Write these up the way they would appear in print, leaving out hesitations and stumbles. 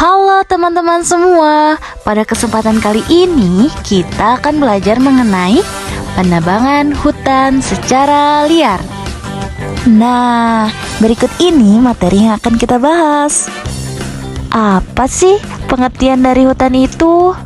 Halo teman-teman semua, pada kesempatan kali ini kita akan belajar mengenai penebangan hutan secara liar. Nah, berikut ini materi yang akan kita bahas. Apa sih pengertian dari hutan itu?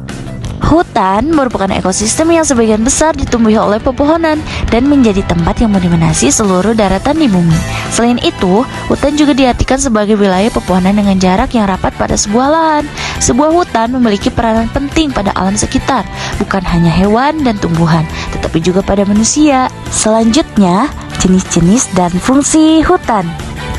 Hutan merupakan ekosistem yang sebagian besar ditumbuhi oleh pepohonan dan menjadi tempat yang mendominasi seluruh daratan di bumi. Selain itu, hutan juga diartikan sebagai wilayah pepohonan dengan jarak yang rapat pada sebuah lahan. Sebuah hutan memiliki peranan penting pada alam sekitar, bukan hanya hewan dan tumbuhan, tetapi juga pada manusia. Selanjutnya, jenis-jenis dan fungsi hutan.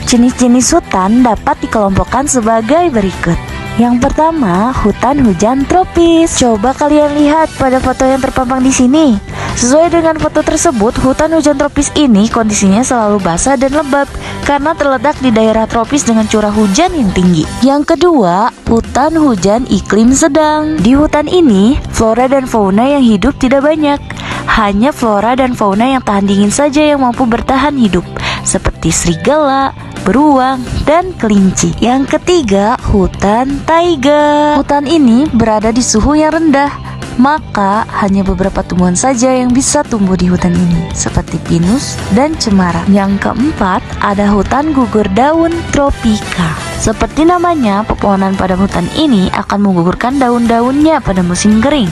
Jenis-jenis hutan dapat dikelompokkan sebagai berikut. Yang pertama, hutan hujan tropis. Coba kalian lihat pada foto yang terpampang di sini. Sesuai dengan foto tersebut, hutan hujan tropis ini kondisinya selalu basah dan lembab karena terletak di daerah tropis dengan curah hujan yang tinggi. Yang kedua, hutan hujan iklim sedang. Di hutan ini, flora dan fauna yang hidup tidak banyak. Hanya flora dan fauna yang tahan dingin saja yang mampu bertahan hidup, seperti serigala, beruang, dan kelinci. Yang ketiga, hutan taiga. Hutan ini berada di suhu yang rendah, maka hanya beberapa tumbuhan saja yang bisa tumbuh di hutan ini, seperti pinus dan cemara. Yang keempat, ada hutan gugur daun tropika. Seperti namanya, pepohonan pada hutan ini akan menggugurkan daun-daunnya pada musim kering.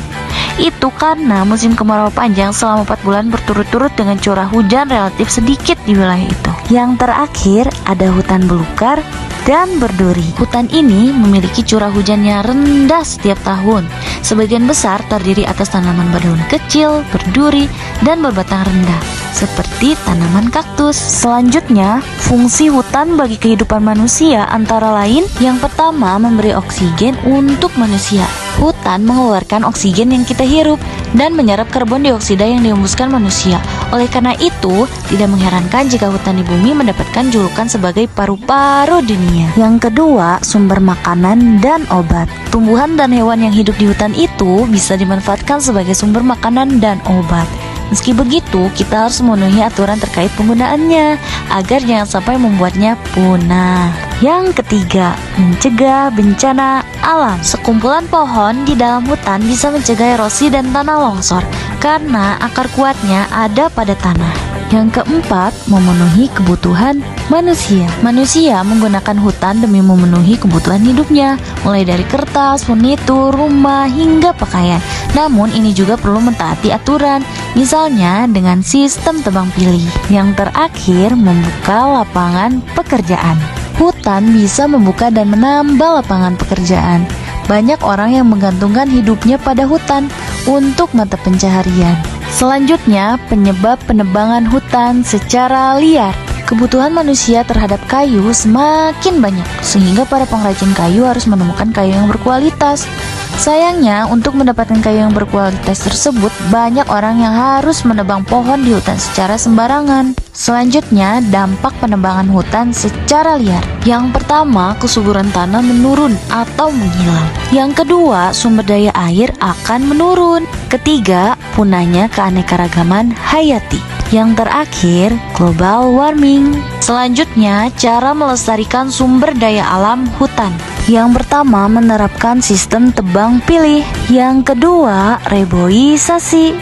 Itu karena musim kemarau panjang selama 4 bulan berturut-turut dengan curah hujan relatif sedikit di wilayah itu. Yang terakhir, ada hutan belukar dan berduri. Hutan ini memiliki curah hujan yang rendah setiap tahun. Sebagian besar terdiri atas tanaman berdaun kecil, berduri, dan berbatang rendah, seperti tanaman kaktus. Selanjutnya, fungsi hutan bagi kehidupan manusia antara lain, yang pertama, memberi oksigen untuk manusia. Hutan mengeluarkan oksigen yang kita hirup dan menyerap karbon dioksida yang dihembuskan manusia. Oleh karena itu, tidak mengherankan jika hutan di bumi mendapatkan julukan sebagai paru-paru dunia. Yang kedua, sumber makanan dan obat. Tumbuhan dan hewan yang hidup di hutan itu bisa dimanfaatkan sebagai sumber makanan dan obat. Meski begitu, kita harus memenuhi aturan terkait penggunaannya agar jangan sampai membuatnya punah. Yang ketiga, mencegah bencana alam. Sekumpulan pohon di dalam hutan bisa mencegah erosi dan tanah longsor karena akar kuatnya ada pada tanah. Yang keempat, memenuhi kebutuhan manusia. Manusia menggunakan hutan demi memenuhi kebutuhan hidupnya, mulai dari kertas, furnitur, rumah, hingga pakaian. Namun ini juga perlu mentaati aturan, misalnya dengan sistem tebang pilih. Yang terakhir, membuka lapangan pekerjaan. Hutan bisa membuka dan menambah lapangan pekerjaan. Banyak orang yang menggantungkan hidupnya pada hutan untuk mata pencaharian. Selanjutnya, penyebab penebangan hutan secara liar. Kebutuhan manusia terhadap kayu semakin banyak, sehingga para pengrajin kayu harus menemukan kayu yang berkualitas. Sayangnya, untuk mendapatkan kayu yang berkualitas tersebut, banyak orang yang harus menebang pohon di hutan secara sembarangan. Selanjutnya, dampak penebangan hutan secara liar. Yang pertama, kesuburan tanah menurun atau menghilang. Yang kedua, sumber daya air akan menurun. Ketiga, punahnya keanekaragaman hayati. Yang terakhir, global warming. Selanjutnya, cara melestarikan sumber daya alam hutan. Yang pertama, menerapkan sistem tebang pilih. Yang kedua, reboisasi.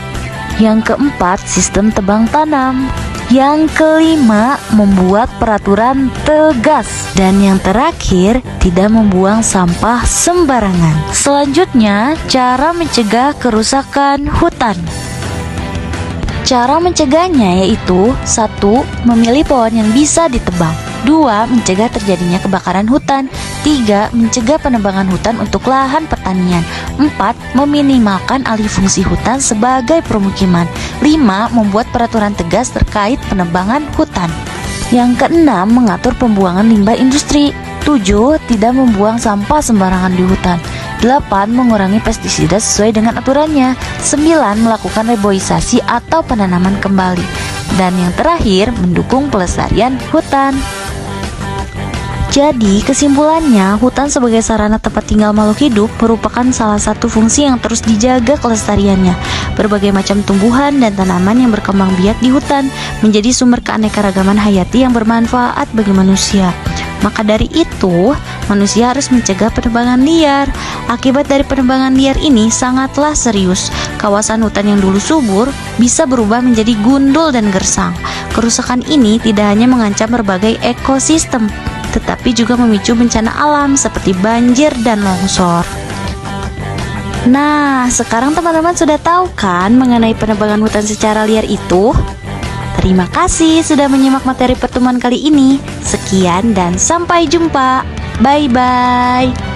Yang keempat, sistem tebang tanam. Yang kelima, membuat peraturan tegas. Dan yang terakhir, tidak membuang sampah sembarangan. Selanjutnya, cara mencegah kerusakan hutan. Cara mencegahnya yaitu 1. Memilih pohon yang bisa ditebang. 2. Mencegah terjadinya kebakaran hutan. 3. Mencegah penebangan hutan untuk lahan pertanian. 4. Meminimalkan alih fungsi hutan sebagai permukiman. 5. Membuat peraturan tegas terkait penebangan hutan. Yang keenam, mengatur pembuangan limbah industri. 7. Tidak membuang sampah sembarangan di hutan. 8. Mengurangi pestisida sesuai dengan aturannya. 9. Melakukan reboisasi atau penanaman kembali. Dan yang terakhir, mendukung pelestarian hutan. Jadi, kesimpulannya, hutan sebagai sarana tempat tinggal makhluk hidup merupakan salah satu fungsi yang terus dijaga kelestariannya. Berbagai macam tumbuhan dan tanaman yang berkembang biak di hutan menjadi sumber keanekaragaman hayati yang bermanfaat bagi manusia. Maka dari itu, manusia harus mencegah penebangan liar. Akibat dari penebangan liar ini sangatlah serius. Kawasan hutan yang dulu subur bisa berubah menjadi gundul dan gersang. Kerusakan ini tidak hanya mengancam berbagai ekosistem, tetapi juga memicu bencana alam seperti banjir dan longsor. Nah, sekarang teman-teman sudah tahu kan mengenai penebangan hutan secara liar itu? Terima kasih sudah menyimak materi pertemuan kali ini. Sekian dan sampai jumpa. Bye-bye.